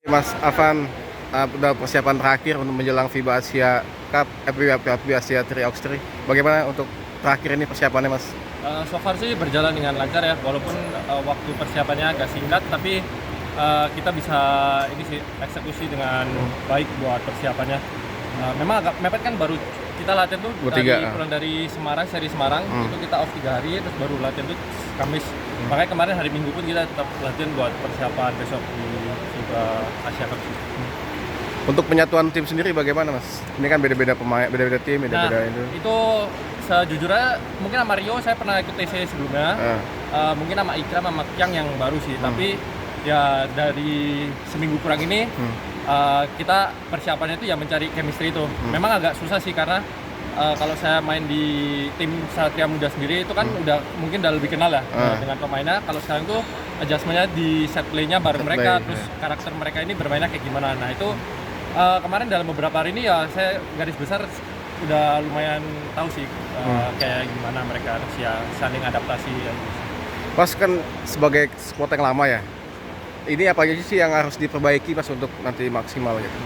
Mas Afan, udah persiapan terakhir untuk menjelang FIBA Asia Cup, FIBA Asia Tri Ox 3. Bagaimana untuk terakhir ini persiapannya, Mas? So far sih berjalan dengan lancar ya, walaupun waktu persiapannya agak singkat, tapi kita bisa ini sih eksekusi dengan baik buat persiapannya. Memang agak mepet kan, baru kita latihan tuh pulang dari Semarang, seri Semarang, itu kita off 3 hari, terus baru latihan tuh Kamis. Makanya kemarin hari Minggu pun kita tetap latihan buat persiapan besok di FIBA Asia Cup. Untuk penyatuan tim sendiri bagaimana, Mas? Ini kan beda-beda pemain, beda-beda tim, beda-beda itu sejujurnya mungkin sama Rio saya pernah ikut TC sebelumnya. Mungkin sama Ikram sama Kyang yang baru sih, tapi ya dari seminggu kurang ini kita persiapannya itu ya mencari chemistry itu. Memang agak susah sih karena kalau saya main di tim Satria Muda sendiri itu kan udah mungkin udah lebih kenal ya dengan pemainnya. Kalau sekarang tuh adjustmentnya di set play-nya bareng mereka, terus karakter mereka ini bermainnya kayak gimana. Nah itu kemarin dalam beberapa hari ini ya saya garis besar udah lumayan tahu sih kayak gimana mereka ya saling adaptasi ya. Mas kan sebagai squad yang lama ya, ini apa aja sih yang harus diperbaiki, Mas, untuk nanti maksimal gitu?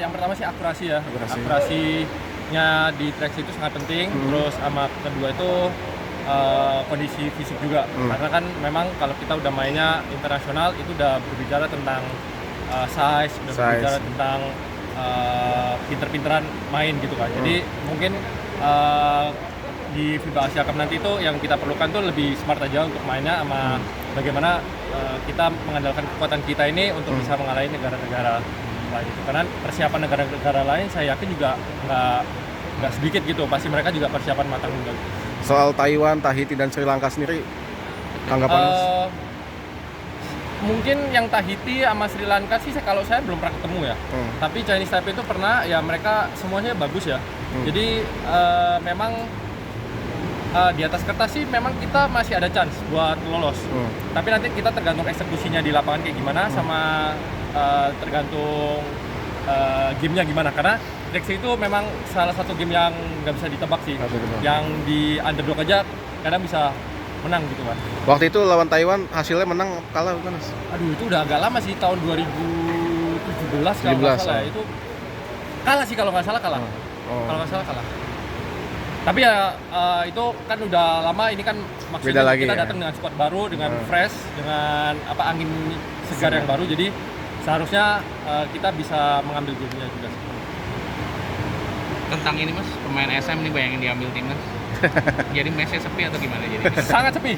Yang pertama sih akurasi ya. Akurasinya di track itu sangat penting. Terus sama kedua itu kondisi fisik juga. Karena kan memang kalau kita udah mainnya internasional itu udah berbicara tentang size, udah berbicara tentang pinter-pinteran main gitu kan. Jadi mungkin di FIBA Asia Cup nanti itu yang kita perlukan tuh lebih smart aja untuk mainnya, sama bagaimana kita mengandalkan kekuatan kita ini untuk bisa mengalahin negara-negara lain itu. Karena persiapan negara-negara lain saya yakin juga nggak sedikit gitu, pasti mereka juga persiapan matang juga. Soal Taiwan, Tahiti dan Sri Lanka sendiri tanggapan mungkin yang Tahiti sama Sri Lanka sih kalau saya belum pernah ketemu ya. Tapi Chinese Taipei itu pernah, ya mereka semuanya bagus ya. Jadi memang di atas kertas sih memang kita masih ada chance buat lolos. Tapi nanti kita tergantung eksekusinya di lapangan kayak gimana, sama tergantung gamenya gimana. Karena Rexy itu memang salah satu game yang nggak bisa ditebak sih. Yang di underdog aja kadang bisa menang gitu kan. Waktu itu lawan Taiwan hasilnya menang kalah bukan, Mas? Aduh, itu udah agak lama sih, tahun 2017 kalau nggak salah. Itu kalah sih kalau nggak salah kalah. Kalau nggak salah kalah. Tapi ya itu kan udah lama, ini kan maksudnya kita datang dengan squad baru, dengan fresh, dengan angin segar yang baru, jadi seharusnya kita bisa mengambil gamenya juga sih. Tentang ini, Mas, pemain SM nih bayangin diambil timnas. Jadi mesnya sepi atau gimana jadi? Sangat sepi.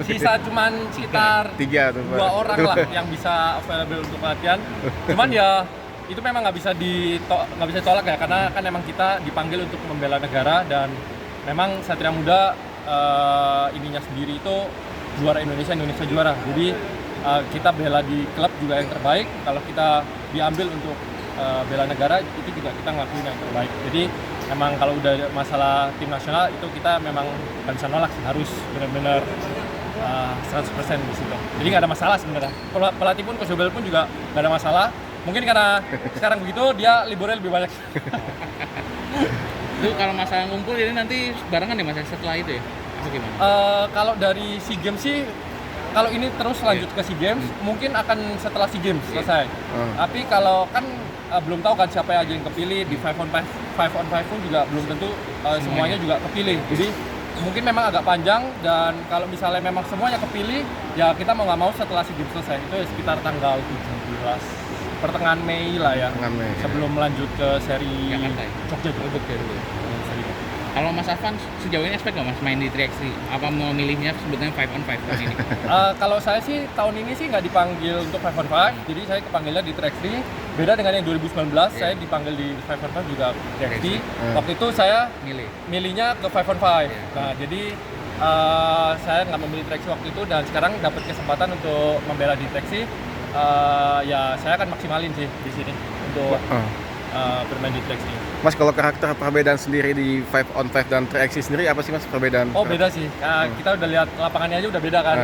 Sisa cuman sekitar 2 orang lah yang bisa available untuk latihan. Cuman ya itu memang nggak bisa ditolak ya, karena kan memang kita dipanggil untuk membela negara, dan memang Satria Muda ininya sendiri itu juara Indonesia juara. Jadi kita bela di klub juga yang terbaik. Kalau kita diambil untuk bela negara, itu juga kita ngelakuin yang terbaik. Jadi memang kalau udah masalah tim nasional itu kita memang nggak bisa nolak sih, harus benar-benar 100% di situ. Jadi nggak ada masalah sebenarnya. Pelatih pun, Coach Yobel pun juga nggak ada masalah. Mungkin karena sekarang begitu dia liburnya lebih banyak. Itu kalau masalah ngumpul jadi nanti barengan ya, Mas, setelah itu ya? Atau gimana? Kalau dari SEA Games sih, kalau ini terus lanjut ke SEA Games, mungkin akan setelah SEA Games selesai. Tapi kalau kan belum tahu kan siapa aja yang kepilih di 5 on 5 pun juga belum tentu semuanya juga kepilih. Jadi mungkin memang agak panjang, dan kalau misalnya memang semuanya kepilih, ya kita mau nggak mau setelah SEA Games selesai, itu ya sekitar tanggal 17 pertengahan Mei lah ya, sebelum lanjut ke seri Jogja dulu. Kalau Mas Afan sejauh ini expect nggak, Mas, main di 3x3? Apa mau milihnya sebetulnya 5 on 5 tahun ini? Kalau saya sih tahun ini sih nggak dipanggil untuk 5 on 5, jadi saya kepanggilnya di 3x3. Beda dengan yang 2019, saya dipanggil di 5 on 5 juga 3x3. Waktu itu saya milihnya ke 5 on 5. Nah, jadi saya nggak memilih 3x3 waktu itu, dan sekarang dapat kesempatan untuk membela di 3x3. Ya saya akan maksimalin sih di sini untuk bermain di 3x3. Mas, kalau karakter perbedaan sendiri di 5 on 5 dan 3x3 sendiri apa sih, Mas, perbedaan? Beda sih. Kita udah lihat lapangannya aja udah beda kan.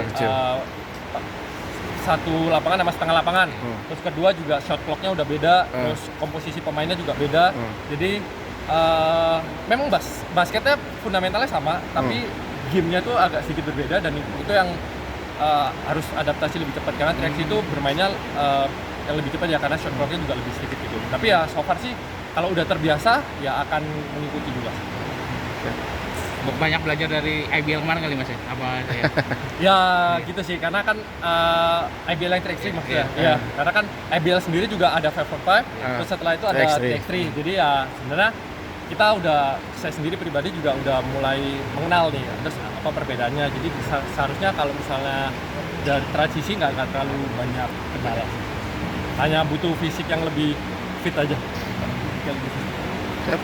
Satu lapangan sama setengah lapangan. Terus kedua juga shot clock-nya udah beda, terus komposisi pemainnya juga beda. Jadi memang basketnya fundamentalnya sama, tapi gamenya tuh agak sedikit berbeda, dan itu yang harus adaptasi lebih cepat, karena 3x3 itu bermainnya yang lebih cepat ya karena shot clock-nya juga lebih sedikit gitu. Tapi ya so far sih kalau udah terbiasa ya akan mengikuti juga. Banyak belajar dari IBL kemarin kali Mas ya? Apa ya? Ya gitu sih, karena kan IBL yang 3x3 maksudnya. Iya. Ya, karena kan IBL sendiri juga ada 545, terus setelah itu ada 3x3. 3x3. Jadi ya sebenarnya saya sendiri pribadi juga udah mulai mengenal nih terus apa perbedaannya. Jadi seharusnya kalau misalnya dari transisi nggak terlalu banyak kendala. Hanya butuh fisik yang lebih fit aja. Siap.